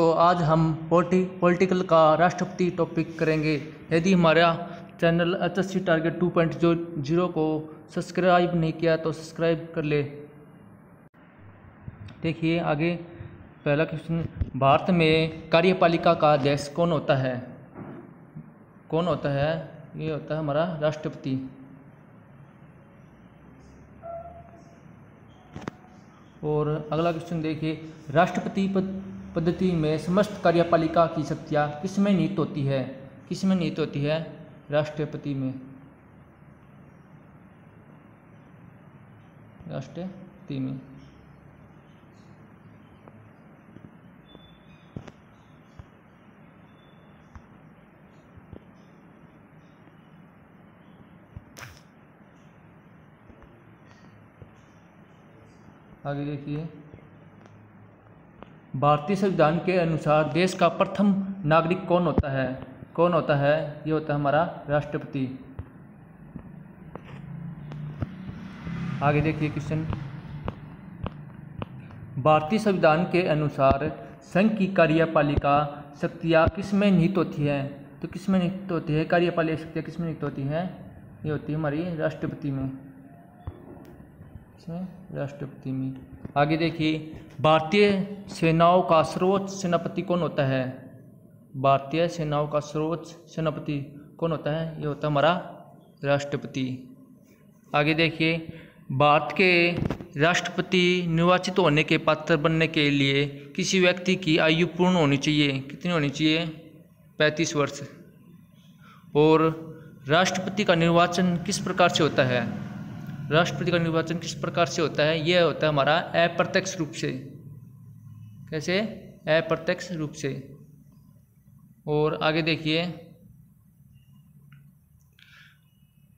तो आज हम पॉलिटिकल का राष्ट्रपति टॉपिक करेंगे। यदि हमारा चैनल HSC टारगेट 2.0 को सब्सक्राइब नहीं किया तो सब्सक्राइब कर ले। देखिए आगे पहला क्वेश्चन, भारत में कार्यपालिका का अध्यक्ष कौन होता है? कौन होता है? ये होता है हमारा राष्ट्रपति। और अगला क्वेश्चन देखिए, राष्ट्रपति पद्धति में समस्त कार्यपालिका की शक्तियाँ किसमें निहित होती है? किसमें निहित होती है? राष्ट्रपति में। राष्ट्रपति में। आगे देखिए, भारतीय संविधान के अनुसार देश का प्रथम नागरिक कौन होता है? कौन होता है? ये होता है हमारा राष्ट्रपति। आगे देखिए क्वेश्चन, भारतीय संविधान के अनुसार संघ की कार्यपालिका शक्तियाँ किसमें निहित होती है? तो किसमें निहित होती है? कार्यपालिका शक्तियाँ किसमें निहित होती हैं? ये होती है हमारी राष्ट्रपति में। राष्ट्रपति में। आगे देखिए, भारतीय सेनाओं का सर्वोच्च सेनापति कौन होता है? भारतीय सेनाओं का सर्वोच्च सेनापति कौन होता है? ये होता है हमारा राष्ट्रपति। आगे देखिए, भारत के राष्ट्रपति निर्वाचित होने के पात्र बनने के लिए किसी व्यक्ति की आयु पूर्ण होनी चाहिए। कितनी होनी चाहिए? 35 वर्ष। और राष्ट्रपति का निर्वाचन किस प्रकार से होता है? राष्ट्रपति का निर्वाचन किस प्रकार से होता है? यह होता है हमारा अप्रत्यक्ष रूप से। कैसे? अप्रत्यक्ष रूप से। और आगे देखिए,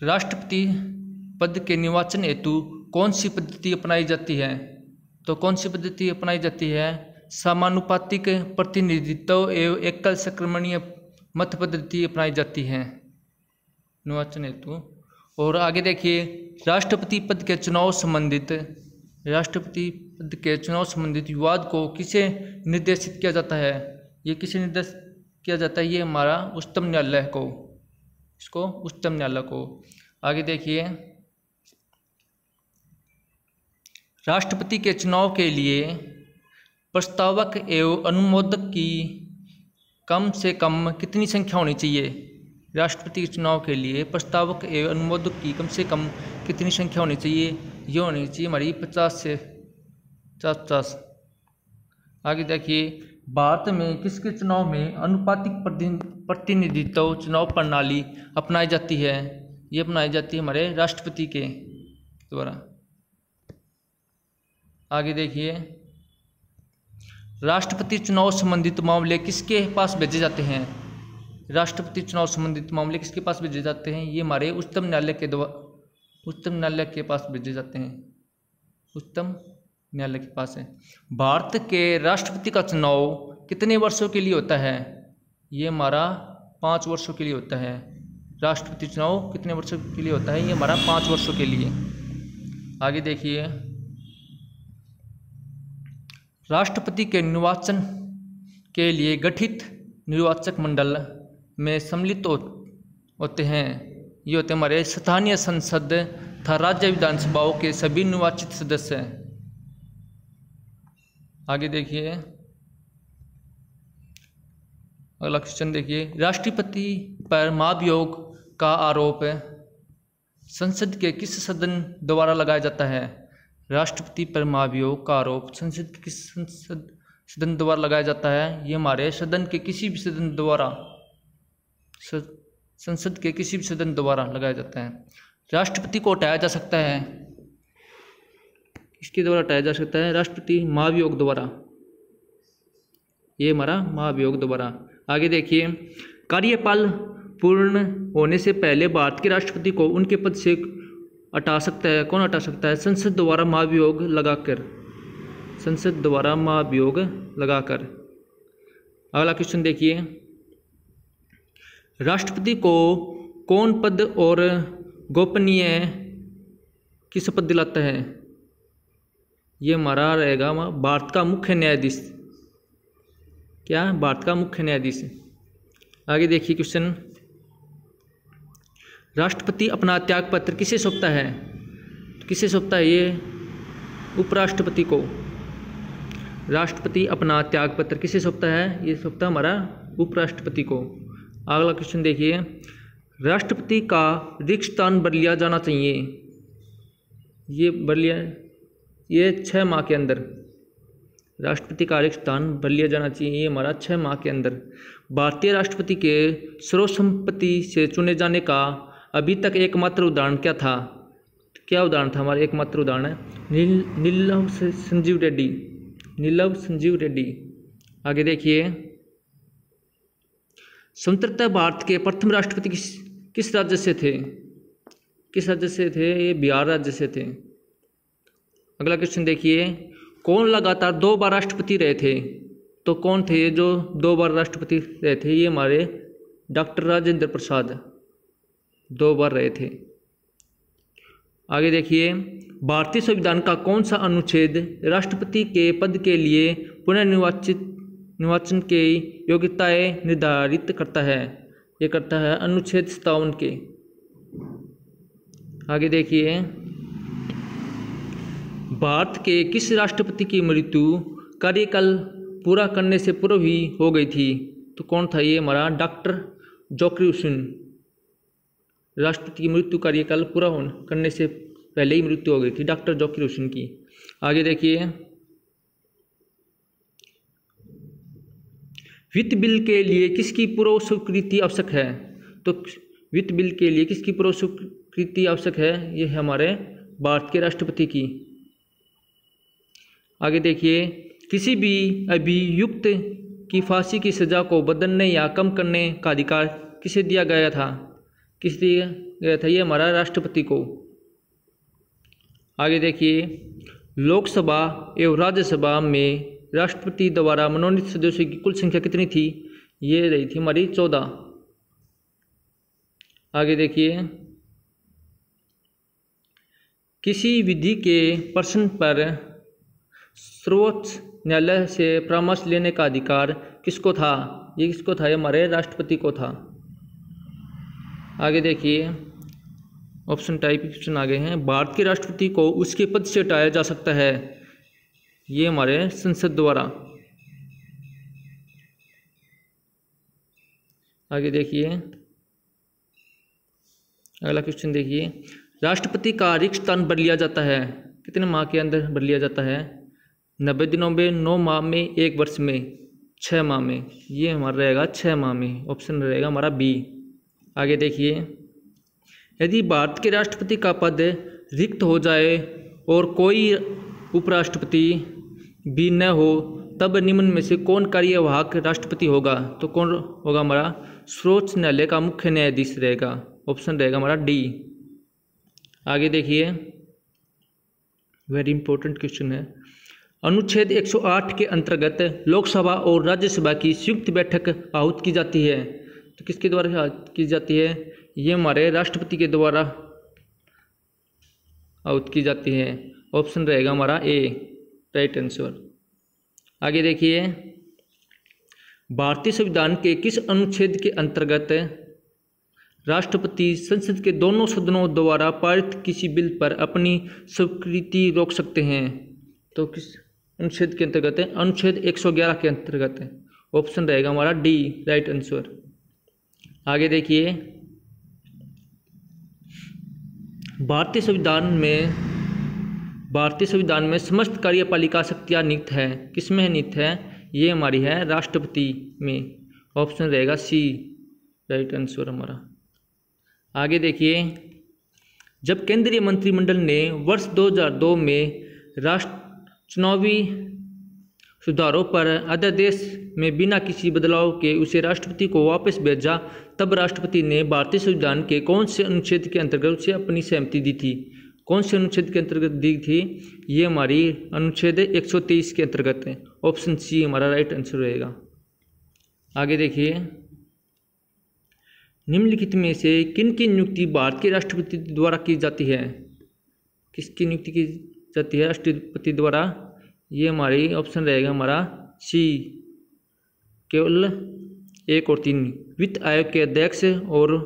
राष्ट्रपति पद के निर्वाचन हेतु कौन सी पद्धति अपनाई जाती है? तो कौन सी पद्धति अपनाई जाती है? समानुपातिक प्रतिनिधित्व एवं एकल संक्रमणीय मत पद्धति अपनाई जाती है निर्वाचन हेतु। और आगे देखिए, राष्ट्रपति पद के चुनाव संबंधित विवाद को किसे निर्देशित किया जाता है? ये किसे निर्देशित किया जाता है? ये हमारा उच्चतम न्यायालय को, इसको उच्चतम न्यायालय को। आगे देखिए, राष्ट्रपति के चुनाव के लिए प्रस्तावक एवं अनुमोदक की कम से कम कितनी संख्या होनी चाहिए? राष्ट्रपति के चुनाव के लिए प्रस्तावक एवं अनुमोदक की कम से कम कितनी संख्या होनी चाहिए? ये होनी चाहिए हमारी 50 से 50। आगे देखिए, भारत में किसके चुनाव में अनुपातिक प्रतिनिधित्व चुनाव प्रणाली अपनाई जाती है? ये अपनाई जाती है हमारे राष्ट्रपति के द्वारा। आगे देखिए, राष्ट्रपति चुनाव संबंधित मामले किसके पास भेजे जाते हैं? राष्ट्रपति चुनाव संबंधित मामले किसके पास भेजे जाते हैं? ये हमारे उच्चतम न्यायालय के पास भेजे जाते हैं। उच्चतम न्यायालय के पास है। भारत के राष्ट्रपति का चुनाव कितने वर्षों के लिए होता है? ये हमारा 5 वर्षों के लिए होता है। राष्ट्रपति चुनाव कितने वर्षों के लिए होता है? ये हमारा 5 वर्षों के लिए। आगे देखिए, राष्ट्रपति के निर्वाचन के लिए गठित निर्वाचक मंडल में सम्मिलित होते हैं। ये होते हैं हमारे स्थानीय संसद तथा राज्य विधानसभाओं के सभी निर्वाचित सदस्य। आगे देखिए, अगला क्वेश्चन देखिए, राष्ट्रपति पर महाभियोग का आरोप संसद के किस सदन द्वारा लगाया जाता है? राष्ट्रपति पर महाभियोग का आरोप संसद के किस सदन द्वारा लगाया जाता है? ये हमारे सदन के किसी भी सदन द्वारा, संसद के किसी भी सदन द्वारा लगाया जाता है। राष्ट्रपति को हटाया जा सकता है, किसके द्वारा हटाया जा सकता है? राष्ट्रपति महाभियोग द्वारा। ये हमारा महाभियोग द्वारा। आगे देखिए, कार्यकाल पूर्ण होने से पहले भारत के राष्ट्रपति को उनके पद से हटा सकता है। कौन हटा सकता है? संसद द्वारा महाभियोग लगाकर। संसद द्वारा महाभियोग लगाकर। अगला क्वेश्चन देखिए, राष्ट्रपति को कौन पद और गोपनीय की शपथ दिलाता है? ये हमारा रहेगा भारत का मुख्य न्यायाधीश। क्या, भारत का मुख्य न्यायाधीश। आगे देखिए क्वेश्चन, राष्ट्रपति अपना त्याग पत्र किसे सौंपता है? तो किसे सौंपता है ये? उपराष्ट्रपति को। राष्ट्रपति अपना त्याग पत्र किसे सौंपता है? ये सौंपता है हमारा उपराष्ट्रपति को। अगला क्वेश्चन देखिए, राष्ट्रपति का रिक्त स्थान भर लिया जाना चाहिए, ये 6 माह के अंदर। राष्ट्रपति का रिक्त स्थान भर लिया जाना चाहिए, ये हमारा 6 माह के अंदर। भारतीय राष्ट्रपति के सर्वसम्मति से चुने जाने का अभी तक एकमात्र उदाहरण क्या था? क्या उदाहरण था? हमारा एकमात्र उदाहरण है नीलम संजीव रेड्डी। आगे देखिए, स्वतंत्रता भारत के प्रथम राष्ट्रपति किस राज्य से थे? ये बिहार राज्य से थे। अगला क्वेश्चन देखिए, कौन लगातार 2 बार राष्ट्रपति रहे थे? तो कौन थे जो 2 बार राष्ट्रपति रहे थे? ये हमारे डॉक्टर राजेंद्र प्रसाद 2 बार रहे थे। आगे देखिए, भारतीय संविधान का कौन सा अनुच्छेद राष्ट्रपति के पद के लिए पुनर्निर्वाचन की योग्यताएं निर्धारित करता है? ये करता है अनुच्छेद 57 के। आगे देखिए, भारत के किस राष्ट्रपति की मृत्यु कार्यकाल पूरा करने से पूर्व ही हो गई थी? तो कौन था ये? हमारा डॉक्टर जोकिर हुसैन। राष्ट्रपति की मृत्यु कार्यकाल पूरा करने से पहले ही मृत्यु हो गई थी डॉक्टर जोकिर हुसैन की। आगे देखिए, वित्त बिल के लिए किसकी पूर्व स्वीकृति आवश्यक है? तो वित्त बिल के लिए किसकी पूर्व स्वीकृति आवश्यक है? ये है हमारे भारत के राष्ट्रपति की। आगे देखिए, किसी भी अभियुक्त की फांसी की सजा को बदलने या कम करने का अधिकार किसे दिया गया था? किस दिया गया था? ये हमारा राष्ट्रपति को। आगे देखिए, लोकसभा एवं राज्यसभा में राष्ट्रपति द्वारा मनोनीत सदस्यों की कुल संख्या कितनी थी? ये रही थी हमारी 14। आगे देखिए, किसी विधि के प्रश्न पर सर्वोच्च न्यायालय से परामर्श लेने का अधिकार किसको था? ये किसको था? ये हमारे राष्ट्रपति को था। आगे देखिए, ऑप्शन टाइप क्वेश्चन आ गए हैं। भारत के राष्ट्रपति को उसके पद से हटाया जा सकता है, ये हमारे संसद द्वारा। आगे देखिए, अगला क्वेश्चन देखिए, राष्ट्रपति का रिक्त स्थान भर लिया जाता है, कितने माह के अंदर भर लिया जाता है? 90 दिनों में, 9 माह में, 1 वर्ष में, 6 माह में। ये हमारा रहेगा 6 माह में, ऑप्शन रहेगा हमारा बी। आगे देखिए, यदि भारत के राष्ट्रपति का पद रिक्त हो जाए और कोई उपराष्ट्रपति भी न हो, तब निम्न में से कौन कार्यवाहक राष्ट्रपति होगा? तो कौन होगा? हमारा सर्वोच्च न्यायालय का मुख्य न्यायाधीश रहेगा, ऑप्शन रहेगा हमारा डी। आगे देखिए, वेरी इंपॉर्टेंट क्वेश्चन है। अनुच्छेद 108 के अंतर्गत लोकसभा और राज्यसभा की संयुक्त बैठक आहूत की जाती है, तो किसके द्वारा आहूत की जाती है? ये हमारे राष्ट्रपति के द्वारा आहूत की जाती है, ऑप्शन रहेगा हमारा ए, राइट आंसर। आगे देखिए, भारतीय संविधान के किस अनुच्छेद के अंतर्गत राष्ट्रपति संसद के दोनों सदनों द्वारा पारित किसी बिल पर अपनी स्वीकृति रोक सकते हैं? तो किस अनुच्छेद के अंतर्गत है? अनुच्छेद 111 के अंतर्गत है, ऑप्शन रहेगा हमारा डी, राइट आंसर। आगे देखिए, भारतीय संविधान में समस्त कार्यपालिका शक्तियाँ निहित है, किसमें निहित है? ये हमारी है राष्ट्रपति में, ऑप्शन रहेगा सी, राइट आंसर हमारा। आगे देखिए, जब केंद्रीय मंत्रिमंडल ने वर्ष 2002 में चुनावी सुधारों पर अध्यादेश में बिना किसी बदलाव के उसे राष्ट्रपति को वापस भेजा, तब राष्ट्रपति ने भारतीय संविधान के कौन से अनुच्छेद के अंतर्गत उसे अपनी सहमति दी थी? कौन से अनुच्छेद के अंतर्गत दी थी? ये हमारी अनुच्छेद 123 के अंतर्गत है, ऑप्शन सी हमारा राइट आंसर रहेगा। आगे देखिए, निम्नलिखित में से किन की नियुक्ति भारत के राष्ट्रपति द्वारा की जाती है? किसकी नियुक्ति की जाती है राष्ट्रपति द्वारा? ये हमारी ऑप्शन रहेगा हमारा सी, केवल 1 और 3। वित्त आयोग के अध्यक्ष और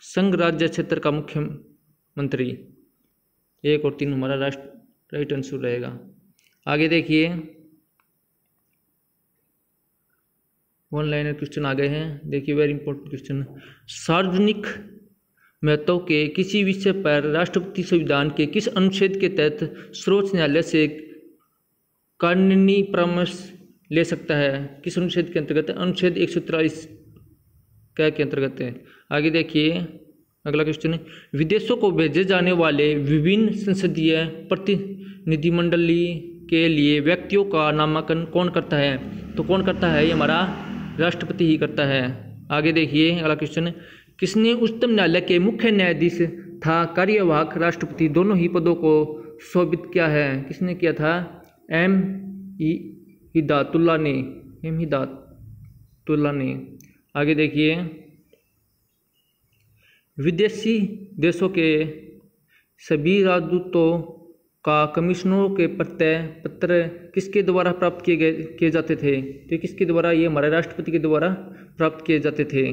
संघ राज्य क्षेत्र का मुख्यमंत्री। 1 और 3 हमारा राइट आंसर रहेगा। आगे देखिए, वन लाइनर क्वेश्चन आ गए हैं। देखिए वेरी इंपॉर्टेंट क्वेश्चन। सार्वजनिक महत्व के किसी विषय पर राष्ट्रपति संविधान के किस अनुच्छेद के तहत सर्वोच्च न्यायालय से कानूनी परामर्श ले सकता है? किस अनुच्छेद के अंतर्गत? अनुच्छेद 143 के अंतर्गत है। आगे देखिए अगला क्वेश्चन है, विदेशों को भेजे जाने वाले विभिन्न संसदीय प्रतिनिधिमंडली के लिए व्यक्तियों का नामांकन कौन करता है? तो कौन करता है? ये हमारा राष्ट्रपति ही करता है। आगे देखिए अगला क्वेश्चन, किसने उच्चतम न्यायालय के मुख्य न्यायाधीश था कार्यवाहक राष्ट्रपति दोनों ही पदों को शोभित किया है? किसने किया था? एम हिदायतुल्लाह ने। आगे देखिए, विदेशी देशों के सभी राजदूतों का कमिश्नरों के प्रत्यय पत्र किसके द्वारा प्राप्त किए जाते थे? तो किसके द्वारा? ये हमारे राष्ट्रपति के द्वारा प्राप्त किए जाते थे।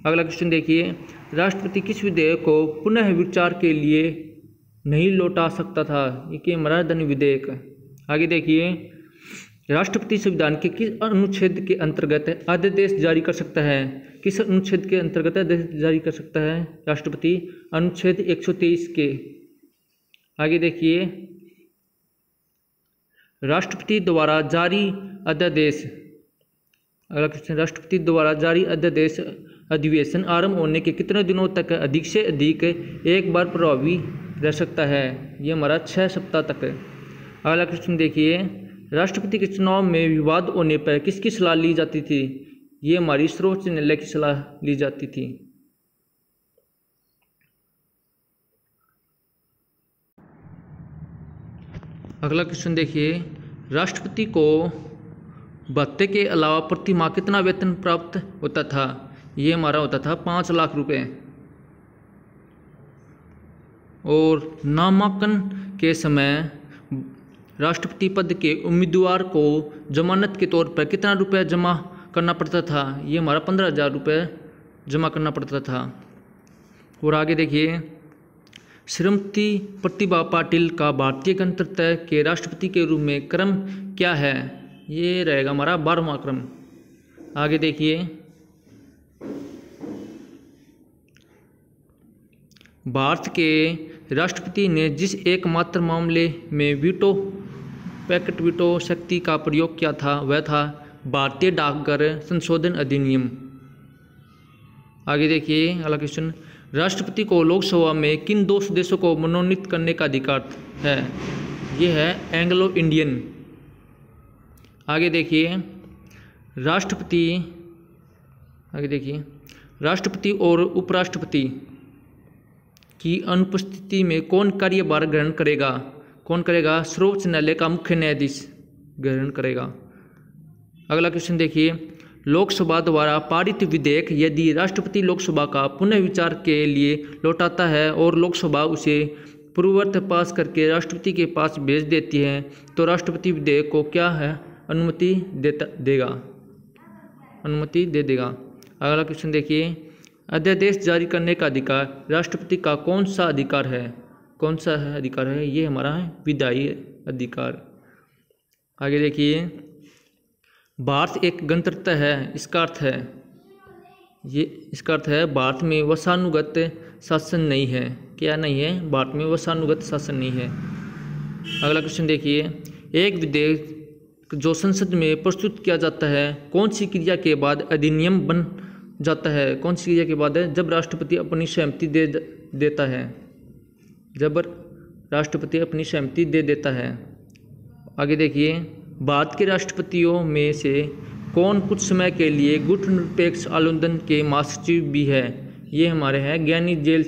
अगला क्वेश्चन देखिए, राष्ट्रपति किस विधेयक को पुनः विचार के लिए नहीं लौटा सकता था? ये कि हमारा धन विधेयक। आगे देखिए, राष्ट्रपति संविधान के किस अनुच्छेद के अंतर्गत अध्यादेश जारी कर सकता है? किस अनुच्छेद के अंतर्गत अध्यादेश जारी कर सकता है राष्ट्रपति? अनुच्छेद 123 के। आगे देखिए, राष्ट्रपति द्वारा जारी अध्यादेश। अगला क्वेश्चन, राष्ट्रपति द्वारा जारी अध्यादेश अधिवेशन आरंभ होने के कितने दिनों तक अधिक से अधिक एक बार प्रभावी रह सकता है? ये हमारा 6 सप्ताह तक। अगला क्वेश्चन देखिए, राष्ट्रपति के चुनाव में विवाद होने पर किसकी सलाह ली जाती थी? ये हमारी सर्वोच्च न्यायालय की सलाह ली जाती थी। अगला क्वेश्चन देखिए, राष्ट्रपति को भत्ते के अलावा प्रति माह कितना वेतन प्राप्त होता था? ये हमारा होता था 5 लाख रुपए। और नामांकन के समय राष्ट्रपति पद के उम्मीदवार को जमानत के तौर पर कितना रुपया जमा करना पड़ता था? ये हमारा 15,000 रुपये जमा करना पड़ता था। और आगे देखिए, श्रीमती प्रतिभा पाटिल का भारतीय गणतंत्र के राष्ट्रपति के रूप में क्रम क्या है? ये रहेगा हमारा 12वां क्रम। आगे देखिए, भारत के राष्ट्रपति ने जिस एकमात्र मामले में वीटो पैकेट वीटो शक्ति का प्रयोग किया था वह था भारतीय डाकघर संशोधन अधिनियम। आगे देखिए अगला क्वेश्चन, राष्ट्रपति को लोकसभा में किन 2 सदस्यों को मनोनीत करने का अधिकार है? ये है एंग्लो इंडियन। आगे देखिए, राष्ट्रपति और उपराष्ट्रपति की अनुपस्थिति में कौन कार्यभार ग्रहण करेगा? कौन करेगा? सर्वोच्च न्यायालय का मुख्य न्यायाधीश ग्रहण करेगा। अगला क्वेश्चन देखिए, लोकसभा द्वारा पारित विधेयक यदि राष्ट्रपति लोकसभा का पुनः विचार के लिए लौटाता है और लोकसभा उसे पूर्ववत पास करके राष्ट्रपति के पास भेज देती है तो राष्ट्रपति विधेयक को क्या है? अनुमति दे देगा। अगला क्वेश्चन देखिए, अध्यादेश जारी करने का अधिकार राष्ट्रपति का कौन सा अधिकार है? कौन सा अधिकार है? ये हमारा है विधायी अधिकार। आगे देखिए, भारत एक गणतंत्र है, इसका अर्थ है भारत में वंशानुगत शासन नहीं है। क्या नहीं है? भारत में वंशानुगत शासन नहीं है। अगला क्वेश्चन देखिए, एक विधेयक जो संसद में प्रस्तुत किया जाता है कौन सी क्रिया के बाद अधिनियम बन जाता है? कौन सी क्रिया के बाद है? जब राष्ट्रपति अपनी सहमति दे देता है। जब राष्ट्रपति अपनी सहमति दे देता है। आगे देखिए, भारत के राष्ट्रपतियों में से कौन कुछ समय के लिए गुटनिरपेक्ष आंदोलन के महासचिव भी है? ये हमारे हैं ज्ञानी जैल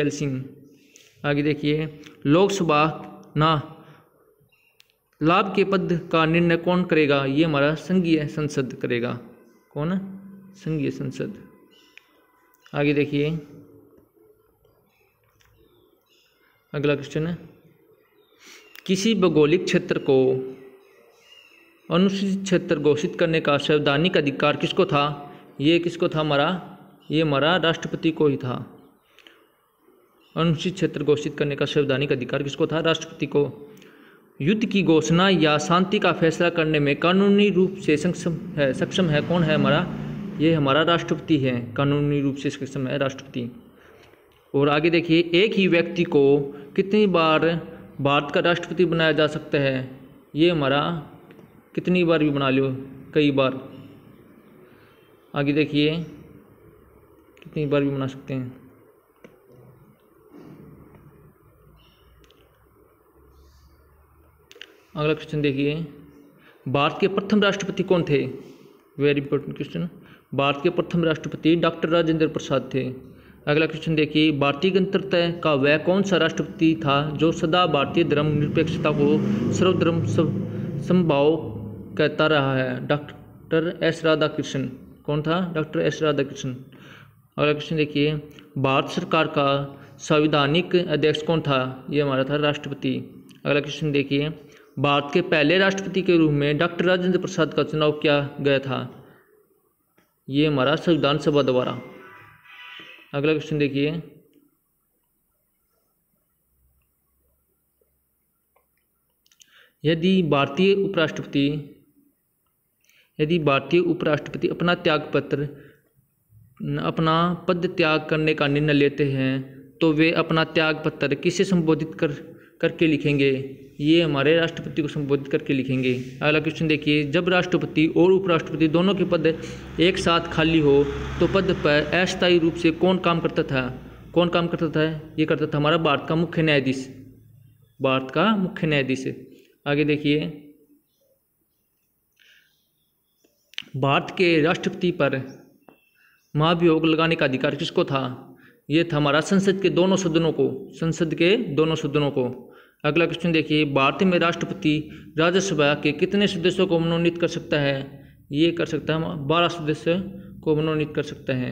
सिंह। आगे देखिए, लोकसभा ना लाभ के पद का निर्णय कौन करेगा? ये हमारा संघीय संसद करेगा। कौन? संघीय संसद। आगे देखिए, अगला क्वेश्चन है, किसी भौगोलिक क्षेत्र को अनुसूचित क्षेत्र घोषित करने का संवैधानिक अधिकार किसको था? ये किसको था ये हमारा राष्ट्रपति को ही था। अनुसूचित क्षेत्र घोषित करने का संवैधानिक अधिकार किसको था? राष्ट्रपति को। युद्ध की घोषणा या शांति का फैसला करने में कानूनी रूप से सक्षम है कौन है हमारा? ये हमारा राष्ट्रपति है, कानूनी रूप से सक्षम है राष्ट्रपति। और आगे देखिए, एक ही व्यक्ति को कितनी बार भारत का राष्ट्रपति बनाया जा सकता है? ये हमारा कितनी बार भी बना लो, कई बार। आगे देखिए, कितनी बार भी बना सकते हैं। अगला क्वेश्चन देखिए, भारत के प्रथम राष्ट्रपति कौन थे? Very important question. भारत के प्रथम राष्ट्रपति डॉक्टर राजेंद्र प्रसाद थे। अगला क्वेश्चन देखिए, भारतीय गणतंत्र का वह कौन सा राष्ट्रपति था जो सदा भारतीय धर्मनिरपेक्षता को सर्वधर्म समभाव कहता रहा है? Doctor S Radhakrishnan. कौन था? Doctor S Radhakrishnan. अगला क्वेश्चन देखिए, भारत सरकार का संवैधानिक अध्यक्ष कौन था? ये हमारा था राष्ट्रपति। अगला क्वेश्चन देखिए, भारत के पहले राष्ट्रपति के रूप में डॉक्टर राजेंद्र प्रसाद का चुनाव किया गया था? ये हमारा संविधान सभा द्वारा। अगला क्वेश्चन देखिए, यदि भारतीय उपराष्ट्रपति अपना पद त्याग करने का निर्णय लेते हैं तो वे अपना त्याग पत्र किसे संबोधित करके लिखेंगे? ये हमारे राष्ट्रपति को संबोधित करके लिखेंगे। अगला क्वेश्चन देखिए, जब राष्ट्रपति और उपराष्ट्रपति दोनों के पद एक साथ खाली हो तो पद पर अस्थायी रूप से कौन काम करता था? कौन काम करता था? ये करता था हमारा भारत का मुख्य न्यायाधीश। भारत का मुख्य न्यायाधीश। आगे देखिए, भारत के राष्ट्रपति पर महाभियोग लगाने का अधिकार किसको था? ये था हमारा संसद के दोनों सदनों को। अगला क्वेश्चन देखिए, भारत में राष्ट्रपति राज्यसभा के कितने सदस्यों को मनोनीत कर सकता है? ये कर सकता है 12 सदस्य को मनोनीत कर सकता है।